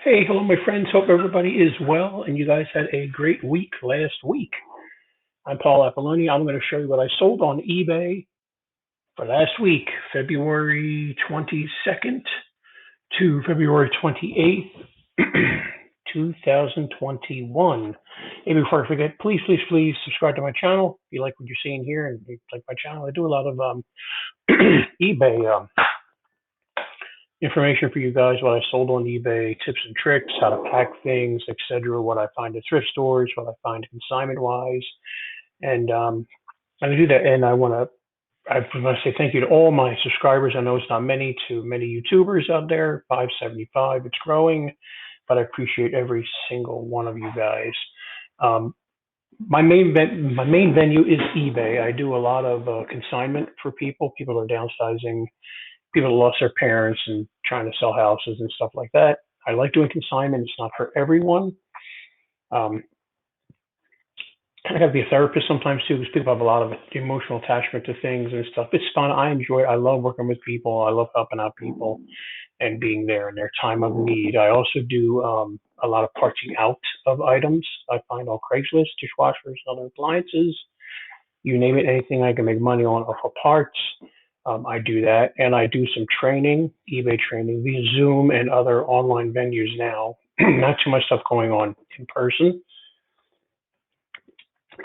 Hey, hello, my friends. Hope everybody is well and you guys had a great week last week. I'm Paul Apolloni. I'm going to show you what I sold on eBay for last week, February 22nd to February 28th, 2021. Hey, before I forget, please subscribe to my channel if you like what you're seeing here and you like my channel. I do a lot of eBay information for you guys, what I sold on eBay, tips and tricks, how to pack things, etc. What I find at thrift stores, what I find consignment wise, and I do that. And I want to say thank you to all my subscribers. I know it's not many to many YouTubers out there. 575, it's growing, but I appreciate every single one of you guys. Um, my main venue is eBay. I do a lot of consignment for people. People are downsizing, people that lost their parents and trying to sell houses and stuff like that. I like doing consignment. It's not for everyone. Um, I have to be a therapist sometimes too, because people have a lot of emotional attachment to things and stuff. It's fun. I enjoy it. I love working with people. I love helping out people and being there in their time of need. I also do a lot of parting out of items. I find on Craigslist, dishwashers, other appliances, you name it, anything I can make money on or for parts. I do that, and I do some training, eBay training via Zoom and other online venues now. Not too much stuff going on in person.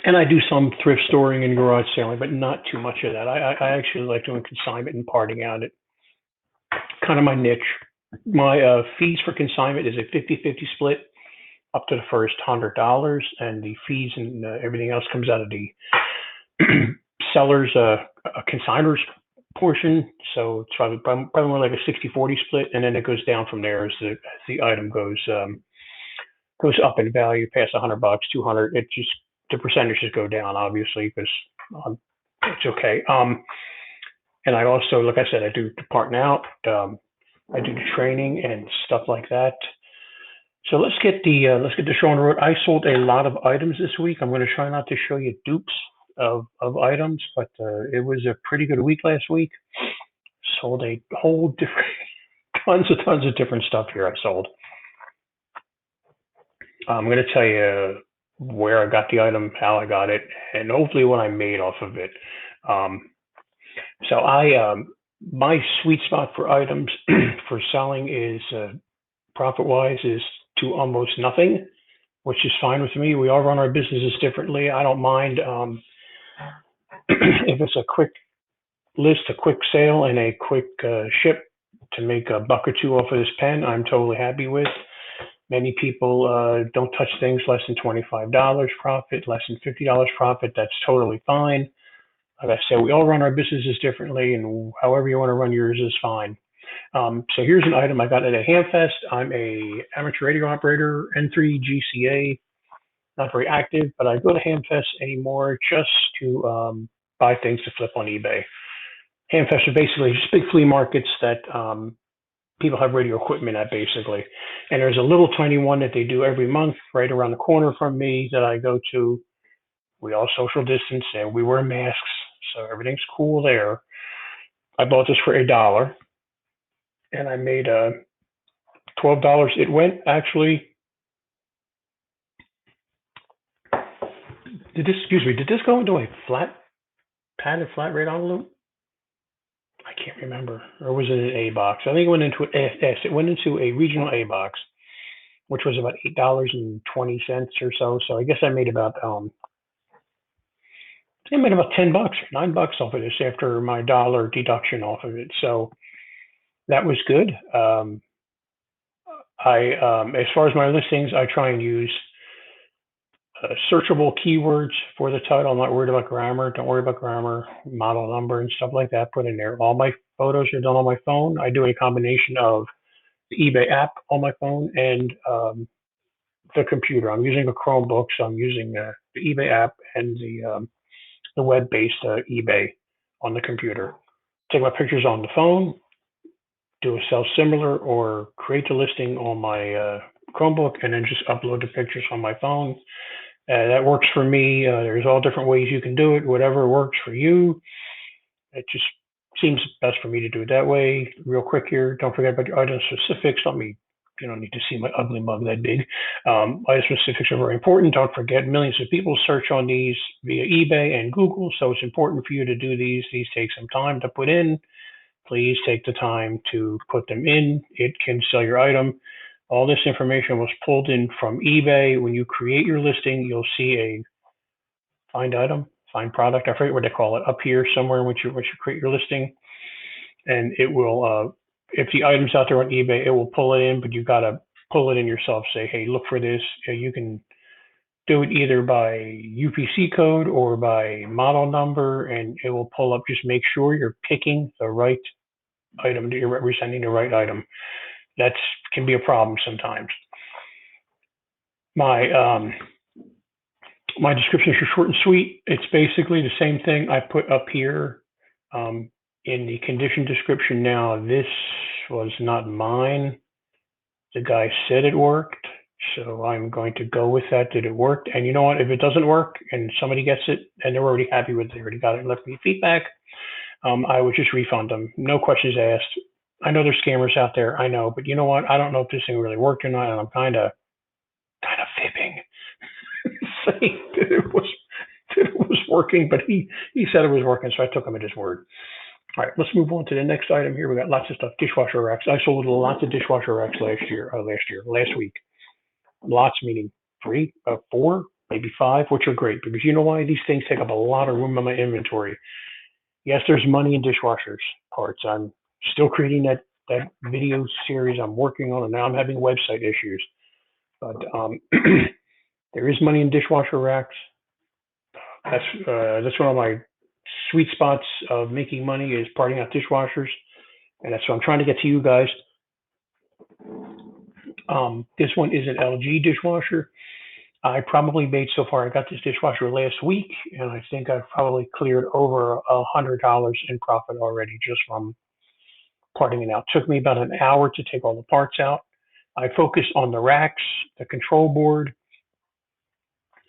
And I do some thrift storing and garage selling, but not too much of that. I actually like doing consignment and parting out. It kind of my niche. My fees for consignment is a 50-50 split up to the first $100, and the fees and everything else comes out of the seller's consigners portion. So it's probably more like a 60-40 split, and then it goes down from there as the item goes up in value past $100, 200. It just the percentages go down obviously because it's okay. And I also, like I said, I do the parting out. I do the training and stuff like that. So let's get the show on the road. I sold a lot of items this week. I'm going to try not to show you dupes of items, but it was a pretty good week last week. Sold a whole different tons of different stuff here. I sold. I'm going to tell you where I got the item, how I got it, and hopefully what I made off of it. Um, so my sweet spot for items for selling is profit wise is to almost nothing, which is fine with me. We all run our businesses differently. I don't mind if it's a quick list, a quick sale, and a quick ship to make a buck or two off of this pen. I'm totally happy with. Many people don't touch things less than $25 profit, less than $50 profit. That's totally fine. Like I said, we all run our businesses differently, and however you want to run yours is fine. So here's an item I got at a Hamfest. I'm a amateur radio operator, N3 GCA, not very active, but I go to Hamfest anymore just to buy things to flip on eBay. Hamfest are basically just big flea markets that people have radio equipment at basically. And there's a little tiny one that they do every month right around the corner from me that I go to. We all social distance and we wear masks, so everything's cool there. I bought this for $1 and I made $12. It went actually, did this go into a padded flat rate envelope? I can't remember. Or was it an A box? I think it went into an yes, it went into a regional A box, which was about $8.20 or so. So I guess I made about $10, $9 off of this after my dollar deduction off of it. So that was good. As far as my listings, I try and use searchable keywords for the title. I'm not worried about grammar. Don't worry about grammar, model number, and stuff like that. Put in there. All my photos are done on my phone. I do a combination of the eBay app on my phone and the computer. I'm using a Chromebook, so I'm using the eBay app and the web-based eBay on the computer. Take my pictures on the phone, do a self-similar, or create the listing on my Chromebook, and then just upload the pictures on my phone. That works for me. There's all different ways you can do it, whatever works for you. It just seems best for me to do it that way. Real quick here, don't forget about your item specifics. Let me You don't need to see my ugly mug that big. Item specifics are very important. Don't forget, millions of people search on these via eBay and Google, so it's important for you to do these. These take some time to put in. Please take the time to put them in. It can sell your item. All this information was pulled in from eBay. When you create your listing, you'll see a find item, find product. I forget what they call it up here somewhere when you create your listing, and it will. If the item's out there on eBay, it will pull it in, but you got to pull it in yourself. Say, hey, look for this. You can do it either by UPC code or by model number, and it will pull up. Just make sure you're picking the right item, that you're representing the right item. That can be a problem sometimes. My my descriptions are short and sweet. It's basically the same thing I put up here in the condition description. Now, this was not mine. The guy said it worked, so I'm going to go with that it worked. And you know what? If it doesn't work and somebody gets it and they're already happy with it, they already got it and left me feedback, I would just refund them. No questions asked. I know there's scammers out there. I know, but you know what? I don't know if this thing really worked or not, and I'm kind of fibbing, saying that it was working, but he said it was working, so I took him at his word. All right, let's move on to the next item here. We got lots of stuff. Dishwasher racks. I sold lots of dishwasher racks last week. Lots meaning 3, 4, maybe 5, which are great because you know why? These things take up a lot of room in my inventory. Yes, there's money in dishwashers parts. I'm still creating that video series I'm working on, and now I'm having website issues. But there is money in dishwasher racks. That's one of my sweet spots of making money is parting out dishwashers, and that's what I'm trying to get to you guys. This one is an LG dishwasher. I probably made so far. I got this dishwasher last week, and I think I've probably cleared over $100 in profit already just from parting it out. It took me about an hour to take all the parts out. I focused on the racks, the control board,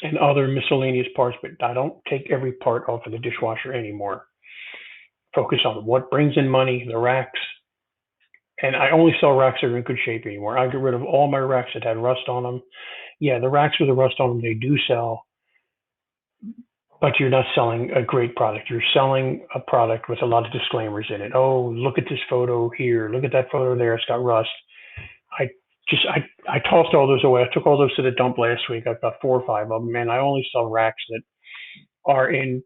and other miscellaneous parts, but I don't take every part off of the dishwasher anymore. Focus on what brings in money, the racks, and I only sell racks that are in good shape anymore. I get rid of all my racks that had rust on them. Yeah, the racks with the rust on them, they do sell, but you're not selling a great product. You're selling a product with a lot of disclaimers in it. Oh, look at this photo here. Look at that photo there. It's got rust. I tossed all those away. I took all those to the dump last week. I've got 4 or 5 of them, and I only sell racks that are in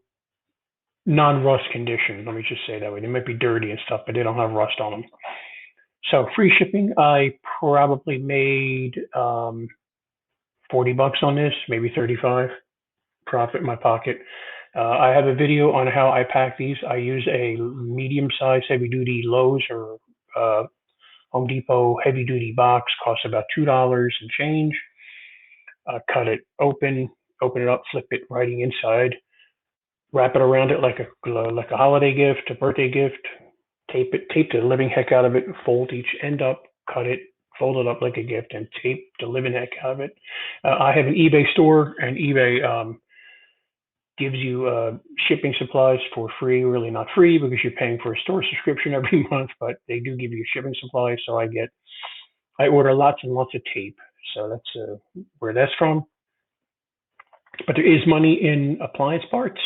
non-rust condition. Let me just say that way. They might be dirty and stuff, but they don't have rust on them. So free shipping, I probably made $40 on this, maybe 35 profit in my pocket. I have a video on how I pack these. I use a medium-sized heavy-duty Lowe's or Home Depot heavy-duty box. Costs about $2 and change. Cut it open it up, flip it, writing inside, wrap it around it like a holiday gift, a birthday gift. Tape the living heck out of it, fold each end up, cut it, fold it up like a gift, and tape the living heck out of it. I have an eBay store, and eBay gives you shipping supplies for free. Really not free because you're paying for a store subscription every month, but they do give you shipping supplies. So I order lots and lots of tape. So that's where that's from. But there is money in appliance parts.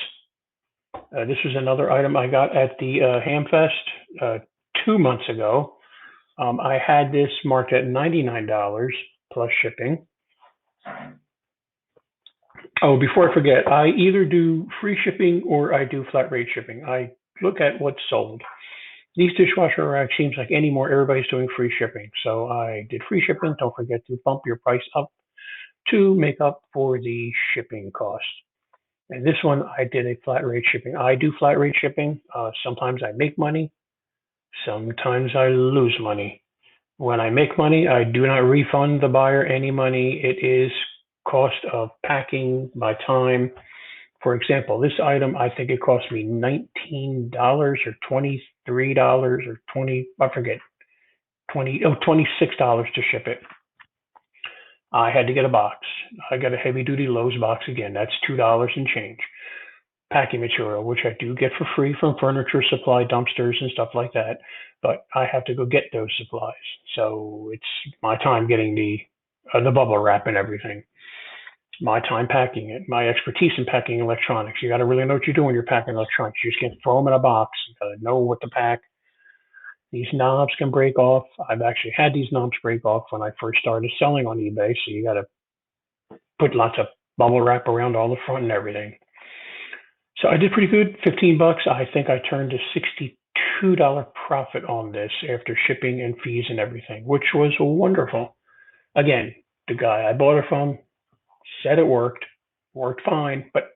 This was another item I got at the Hamfest 2 months ago. I had this marked at $99 plus shipping. Oh, before I forget, I either do free shipping or I do flat rate shipping. I look at what's sold. These dishwasher racks seems like anymore everybody's doing free shipping. So I did free shipping. Don't forget to bump your price up to make up for the shipping cost. And this one, I did a flat rate shipping. I do flat rate shipping. Sometimes I make money. Sometimes I lose money. When I make money, I do not refund the buyer any money. It is cost of packing, my time. For example, this item, I think it cost me $19 or $23 or 20, I forget, $26 to ship it. I had to get a box. I got a heavy duty Lowe's box again. That's $2 and change. packing material, which I do get for free from furniture supply dumpsters and stuff like that. But I have to go get those supplies. So it's my time getting the bubble wrap and everything. My time packing it, my expertise in packing electronics. You got to really know what you're doing when you're packing electronics. You just can't throw them in a box. You got to know what to pack. These knobs can break off. I've actually had these knobs break off when I first started selling on eBay. So you got to put lots of bubble wrap around all the front and everything. So I did pretty good, 15 bucks. I think I turned a $62 profit on this after shipping and fees and everything, which was wonderful. Again, the guy I bought it from said it worked fine, but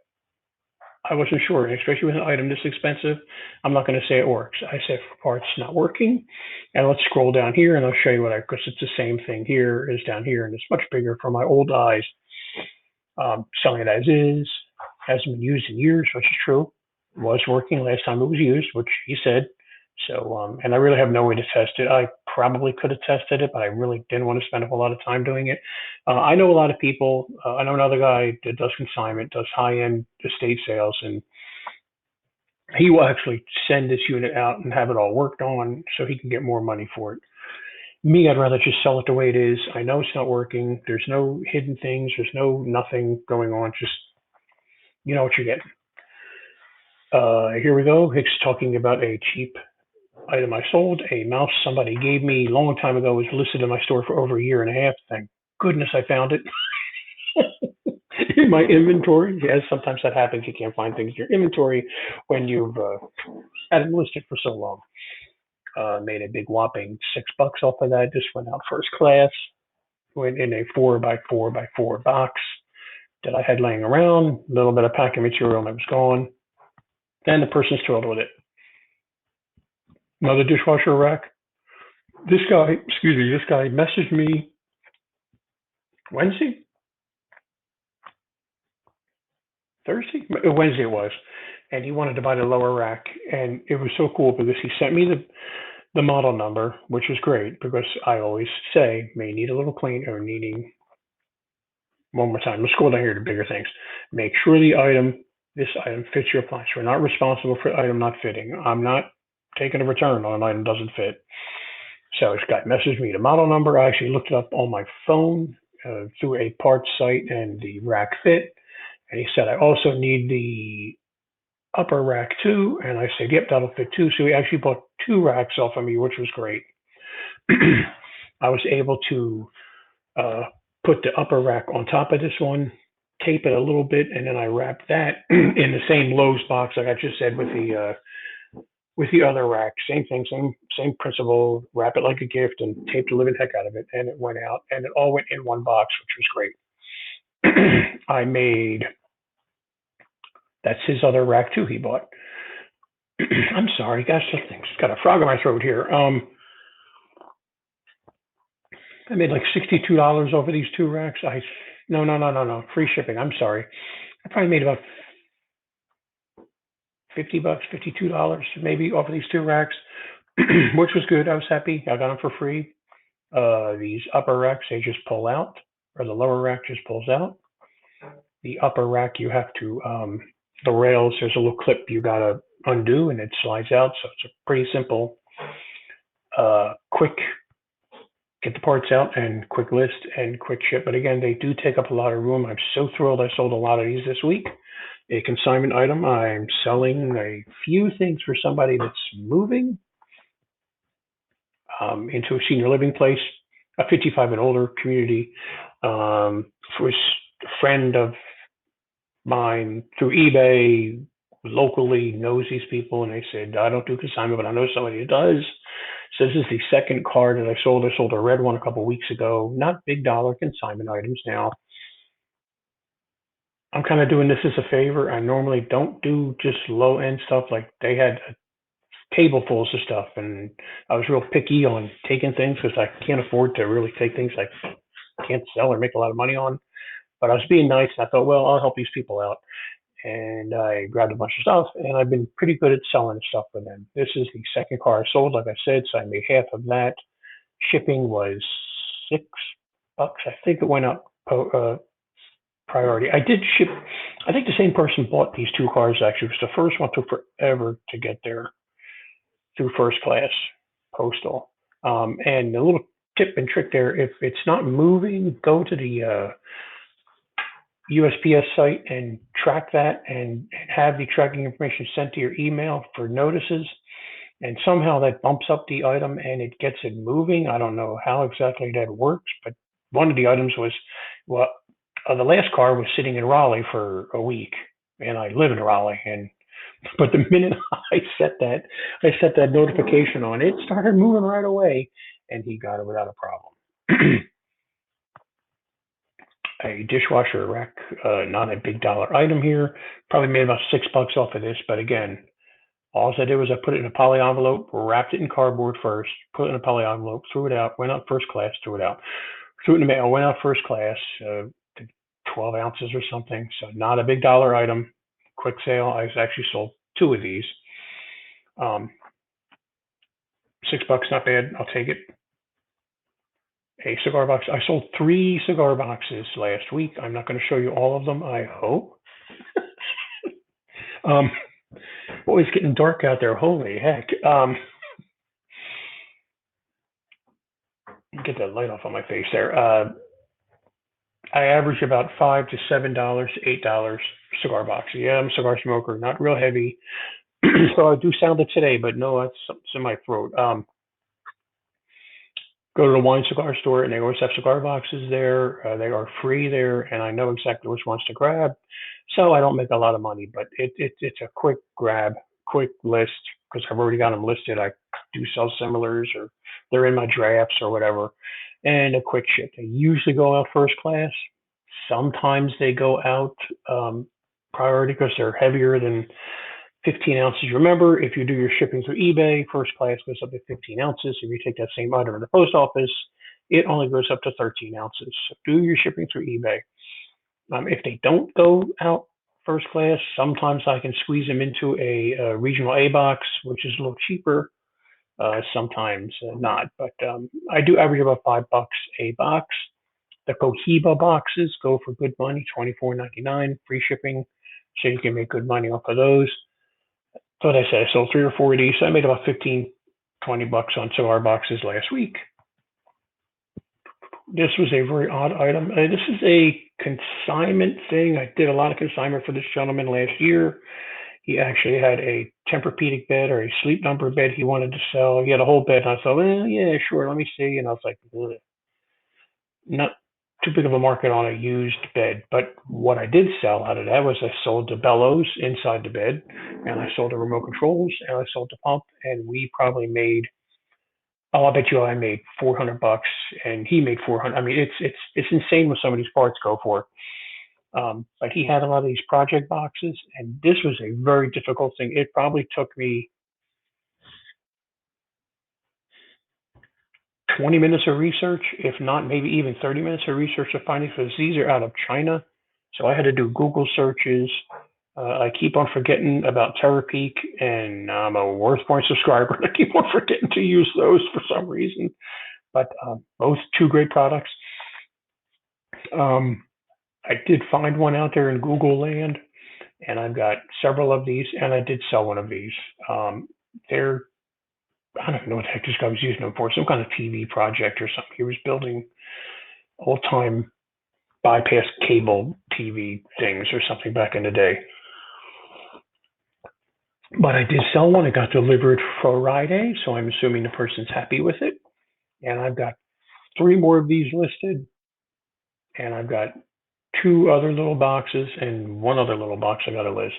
I wasn't sure, and especially with an item this expensive, I'm not going to say it works. I said parts not working, and let's scroll down here, and I'll show you what because it's the same thing here as down here, and it's much bigger for my old eyes. Selling it as is, hasn't been used in years, which is true. It was working last time it was used, which he said. So, and I really have no way to test it. I probably could have tested it, but I really didn't want to spend a whole lot of time doing it. I know a lot of people. I know another guy that does consignment, does high-end estate sales, and he will actually send this unit out and have it all worked on so he can get more money for it. Me, I'd rather just sell it the way it is. I know it's not working. There's no hidden things. There's no nothing going on. Just, you know what you're getting. Here we go. It's talking about a cheap item I sold. A mouse somebody gave me a long time ago was listed in my store for over a year and a half. Thank goodness I found it in my inventory. Yes, sometimes that happens. You can't find things in your inventory when you've had it listed for so long. Made a big whopping $6 off of that. Just went out first class. Went in a 4x4x4 box that I had laying around. A little bit of packing material and it was gone. And the person's thrilled with it. Another dishwasher rack. This guy messaged me Wednesday it was, and he wanted to buy the lower rack, and it was so cool because he sent me the model number, which is great because I always say may need a little clean or needing one more time. Let's go down here to bigger things. Make sure this item fits your appliance. We're not responsible for the item not fitting. I'm not taking a return on an item doesn't fit. So this guy messaged me the model number. I actually looked it up on my phone through a parts site, and the rack fit. And he said, I also need the upper rack too. And I said, yep, that'll fit too. So he actually bought 2 racks off of me, which was great. I was able to put the upper rack on top of this one, tape it a little bit, and then I wrapped that in the same Lowe's box, like I just said with the other rack. Same thing, same principle. Wrap it like a gift and tape the living heck out of it, and it went out, and it all went in one box, which was great. I made that's his other rack too. He bought. I'm sorry, guys. Something's got a frog in my throat here. I made like $62 over these 2 racks. No, free shipping. I'm sorry. I probably made about $50, $52 maybe off of these 2 racks, which was good. I was happy. I got them for free. These upper racks, they just pull out, or the lower rack just pulls out. The upper rack, you have to, the rails, there's a little clip you got to undo and it slides out. So it's a pretty simple, quick get the parts out and quick list and quick ship. But again, they do take up a lot of room. I'm so thrilled I sold a lot of these this week. A consignment item. I'm selling a few things for somebody that's moving into a senior living place, a 55 and older community. For a friend of mine through eBay, locally knows these people, and they said, I don't do consignment, but I know somebody who does. So this is the second car that I sold. I sold a red one a couple of weeks ago. Not big dollar consignment items now. I'm kind of doing this as a favor. I normally don't do just low end stuff. Like they had tablesfuls of stuff, and I was real picky on taking things because I can't afford to really take things I can't sell or make a lot of money on. But I was being nice, and I thought, well, I'll help these people out. And I grabbed a bunch of stuff, and I've been pretty good at selling stuff for them. This is the second car I sold, like I said, so I made half of that. Shipping was $6. I think it went up priority. I did ship. I think the same person bought these two cars actually. It was the first one took forever to get there through first class postal. And the little tip and trick there: if it's not moving, go to the USPS site and track that, and have the tracking information sent to your email for notices. And somehow that bumps up the item and it gets it moving. I don't know how exactly that works, but one of the items was, well, the last car was sitting in Raleigh for a week, and I live in Raleigh. And but the minute I set that notification on, it started moving right away, and he got it without a problem. A dishwasher rack, not a big dollar item here. Probably made about $6 off of this, but again, all I did was I put it in a poly envelope, wrapped it in cardboard first, put it in a poly envelope, threw it out, went out first class, threw it out, threw it in the mail, went out first class, 12 ounces or something. So not a big dollar item, quick sale. I actually sold two of these. $6, not bad. I'll take it. A cigar box. I sold 3 cigar boxes last week. I'm not going to show you all of them, I hope. Boy, it's getting dark out there. Holy heck. Get that light off on my face there. I average about $5 to $7, $8 cigar box. Yeah, I'm a cigar smoker, not real heavy. So I do sound it today, but no, that's in my throat. Go to the wine cigar store, and they always have cigar boxes there. They are free there, and I know exactly which ones to grab. So I don't make a lot of money, but it's a quick grab, quick list, because I've already got them listed. I do sell similars, or they're in my drafts or whatever, and a quick ship. They usually go out first class. Sometimes they go out priority because they're heavier than 15 ounces. Remember, if you do your shipping through eBay, first class goes up to 15 ounces. If you take that same item in the post office, it only goes up to 13 ounces. So do your shipping through eBay. If they don't go out first class, sometimes I can squeeze them into a regional A box, which is a little cheaper. Sometimes not, but I do average about $5 a box. The Cohiba boxes go for good money, $24.99, free shipping, so you can make good money off of those. So like I said, I sold 3 or 4 of these. So I made about 15, $20 on cigar boxes last week. This was a very odd item. This is a consignment thing. I did a lot of consignment for this gentleman last year. He actually had a Tempur-Pedic bed or a Sleep Number bed he wanted to sell. He had a whole bed, and I thought, well, yeah, sure, let me see. And I was like, ugh. Not too big of a market on a used bed. But what I did sell out of that was I sold the bellows inside the bed, and I sold the remote controls, and I sold the pump, and we probably made, oh, I bet you I made $400, and he made 400. I mean, it's insane what some of these parts go for. But he had a lot of these project boxes, and this was a very difficult thing. It probably took me 20 minutes of research, if not maybe even 30 minutes of research to find it, because these are out of China. So I had to do Google searches. I keep on forgetting about Terapeak, and I'm a Worth Point subscriber. I keep on forgetting to use those for some reason. But both two great products. I did find one out there in Google land, and I've got several of these, and I did sell one of these. They're, I don't know what the heck this guy was using them for, some kind of TV project or something. He was building old time bypass cable TV things or something back in the day. But I did sell one. It got delivered Friday, so I'm assuming the person's happy with it. And I've got 3 more of these listed, and I've got 2 other little boxes and 1 other little box I got to list.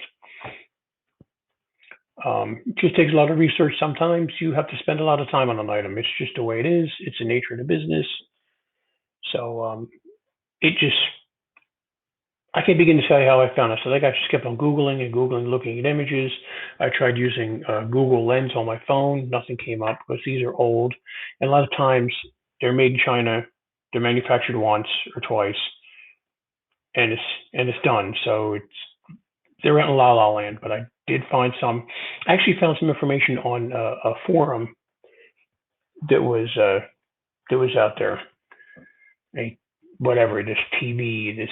It just takes a lot of research. Sometimes you have to spend a lot of time on an item. It's just the way it is. It's the nature of the business. So I can't begin to tell you how I found it. So I just kept on Googling and Googling, looking at images. I tried using Google Lens on my phone. Nothing came up because these are old. And a lot of times they're made in China. They're manufactured once or twice, and it's done. So they're out in La La Land. But I did find some. I actually found some information on a forum that was out there. A whatever, this TV, this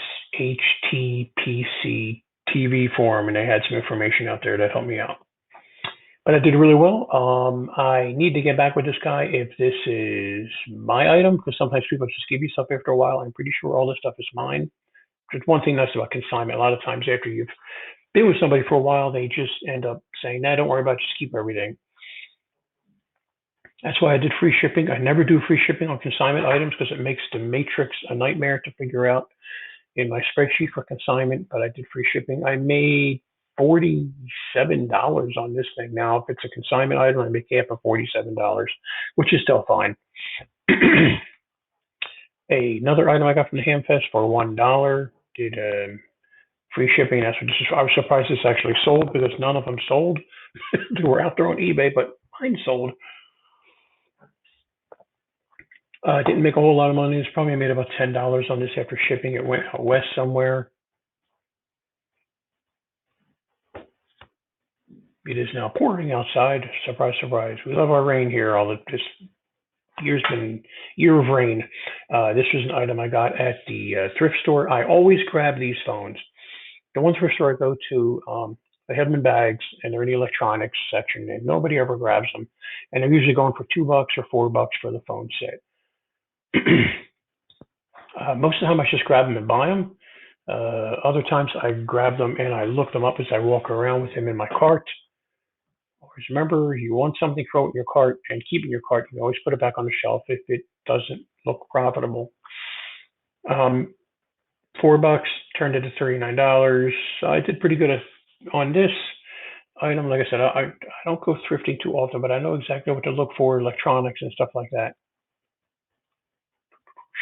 HTPC TV forum, and they had some information out there that helped me out. But I did really well. I need to get back with this guy if this is my item, because sometimes people just give you stuff after a while. I'm pretty sure all this stuff is mine. There's one thing nice about consignment. A lot of times after you've been with somebody for a while, they just end up saying, "Nah, don't worry about it, just keep everything." That's why I did free shipping. I never do free shipping on consignment items because it makes the matrix a nightmare to figure out in my spreadsheet for consignment, but I did free shipping. I made $47 on this thing. Now, if it's a consignment item, I make half of $47, which is still fine. Another item I got from the Hamfest for $1 did free shipping. That's what this is. I was surprised this actually sold because none of them sold. They were out there on eBay, but mine sold. Didn't make a whole lot of money. It's probably made about $10 on this after shipping. It went out west somewhere. It is now pouring outside. Surprise, surprise. We love our rain here. This year's been year of rain. This was an item I got at the thrift store. I always grab these phones. The one thrift store I go to, they have them in bags and they're in the electronics section, and nobody ever grabs them. And they're usually going for $2 or $4 for the phone set. Most of the time I just grab them and buy them. Other times I grab them and I look them up as I walk around with them in my cart. Always remember, you want something, throw it in your cart and keep it in your cart. You can always put it back on the shelf if it doesn't look profitable. $4 turned into $39. I did pretty good on this item. Like I said, I don't go thrifting too often, but I know exactly what to look for, electronics and stuff like that.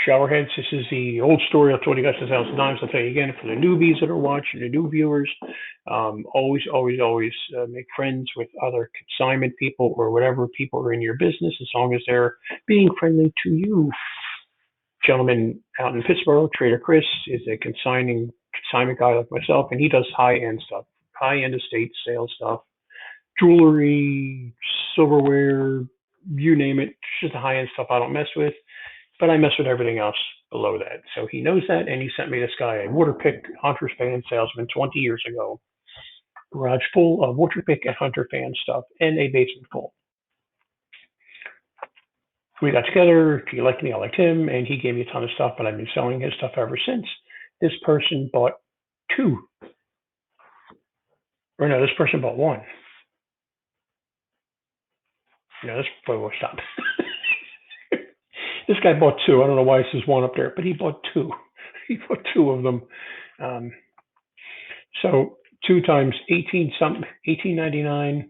Shower heads. This is the old story I've told you guys 1,000 times. I'll tell you again for the newbies that are watching, the new viewers. Always make friends with other consignment people or whatever people are in your business, as long as they're being friendly to you. Gentleman out in Pittsburgh, Trader Chris, is a consignment guy like myself, and he does high-end stuff, high-end estate sales stuff, jewelry, silverware, you name it, just the high-end stuff I don't mess with. But I mess with everything else below that. So he knows that, and he sent me this guy, a water pick hunter fan salesman 20 years ago. Garage full of water pick and hunter fan stuff, and a basement full. We got together. He liked me, I liked him, and he gave me a ton of stuff, but I've been selling his stuff ever since. This person bought two. Or no, this person bought one. No, we'll stop. This guy bought two. I don't know why it says one up there, but he bought two. He bought two of them. So 2 times 18 something, $18.99,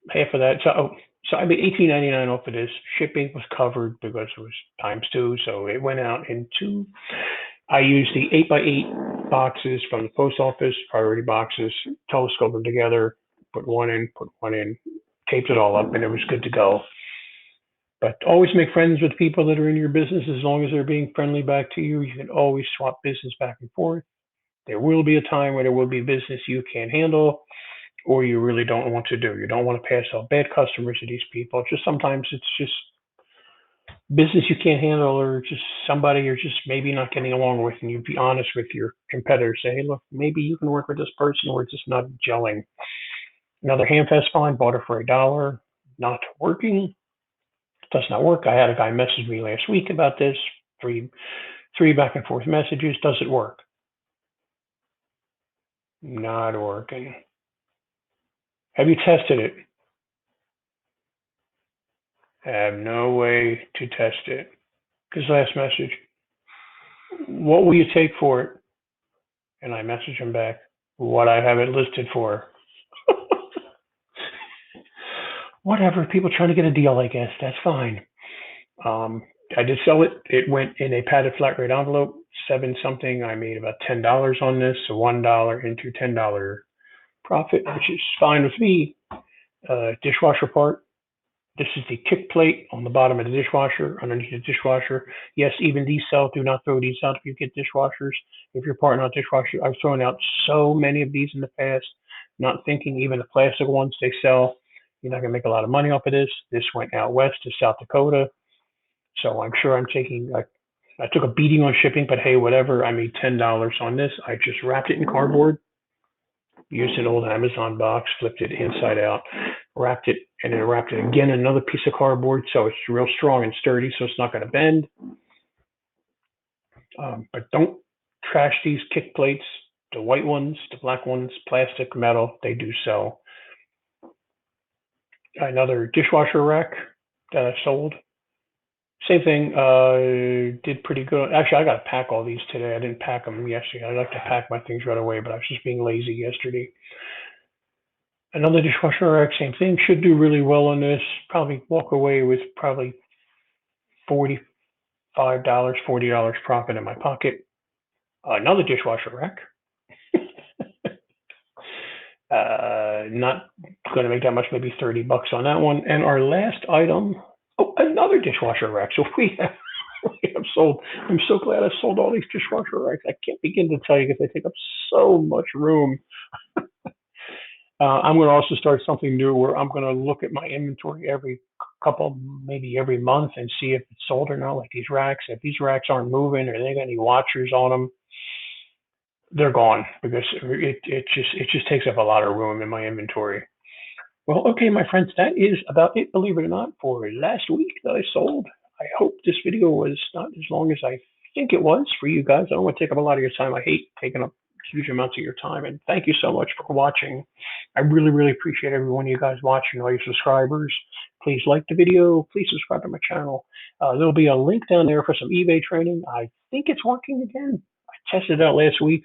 half of that. So I made $18.99 off of this. Shipping was covered because it was ×2, so it went out in two. I used the 8x8 boxes from the post office, priority boxes, telescope them together, put one in, taped it all up, and it was good to go. But always make friends with people that are in your business. As long as they're being friendly back to you, you can always swap business back and forth. There will be a time where there will be business you can't handle or you really don't want to do. You don't want to pass off bad customers to these people. Just sometimes it's just business you can't handle, or just somebody you're just maybe not getting along with, and you be honest with your competitors. Say, hey, look, maybe you can work with this person, or it's just not gelling. Another Hamfest find, bought it for $1, not working. Does not work. I had a guy message me last week about this. Three back and forth messages. Does it work? Not working. Have you tested it? Have no way to test it. His last message. What will you take for it? And I message him back what I have it listed for. Whatever. People trying to get a deal, I guess. That's fine. I did sell it. It went in a padded flat rate envelope, 7 something. I made about $10 on this, so $1 into $10 profit, which is fine with me. Dishwasher part. This is the kick plate on the bottom of the dishwasher, underneath the dishwasher. Yes, even these sell. Do not throw these out if you get dishwashers. If you're parting out dishwasher, I've thrown out so many of these in the past, not thinking even the plastic ones they sell. You're not going to make a lot of money off of this. This went out west to South Dakota. So I'm sure I'm taking I took a beating on shipping, but hey, whatever. I made $10 on this. I just wrapped it in cardboard, used an old Amazon box, flipped it inside out, wrapped it, and then wrapped it again in another piece of cardboard so it's real strong and sturdy, so it's not going to bend. But don't trash these kick plates. The white ones, the black ones, plastic, metal, they do sell. Another dishwasher rack that I sold. Same thing, did pretty good. Actually, I got to pack all these today. I didn't pack them yesterday. I like to pack my things right away, but I was just being lazy yesterday. Another dishwasher rack, same thing. Should do really well on this. Probably walk away with probably $45, $40 profit in my pocket. Another dishwasher rack. Not going to make that much, maybe $30 on that one. And our last item, oh, another dishwasher rack. So we have sold. I'm so glad I sold all these dishwasher racks. I can't begin to tell you because they take up so much room. I'm going to also start something new where I'm going to look at my inventory every couple, maybe every month, and see if it's sold or not. Like these racks, if these racks aren't moving or they got any watchers on them, they're gone because it just takes up a lot of room in my inventory. Well, okay, my friends, that is about it, believe it or not, for last week that I sold. I hope this video was not as long as I think it was for you guys. I don't want to take up a lot of your time. I hate taking up huge amounts of your time. And thank you so much for watching. I really, really appreciate every one of you guys watching, all your subscribers. Please like the video. Please subscribe to my channel. There'll be a link down there for some eBay training. I think it's working again. I tested it out last week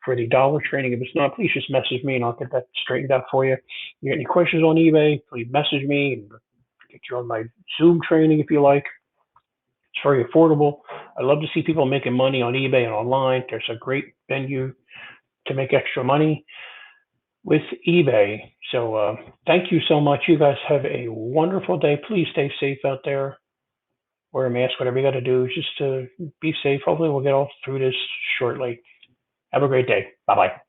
for the dollar training. If it's not, please just message me and I'll get that straightened out for you. You got any questions on eBay, please message me and get you on my Zoom training if you like. It's very affordable. I love to see people making money on eBay and online. There's a great venue to make extra money with eBay. So thank you so much. You guys have a wonderful day. Please stay safe out there. Wear a mask, whatever you got to do, just to be safe. Hopefully we'll get all through this shortly. Have a great day. Bye-bye.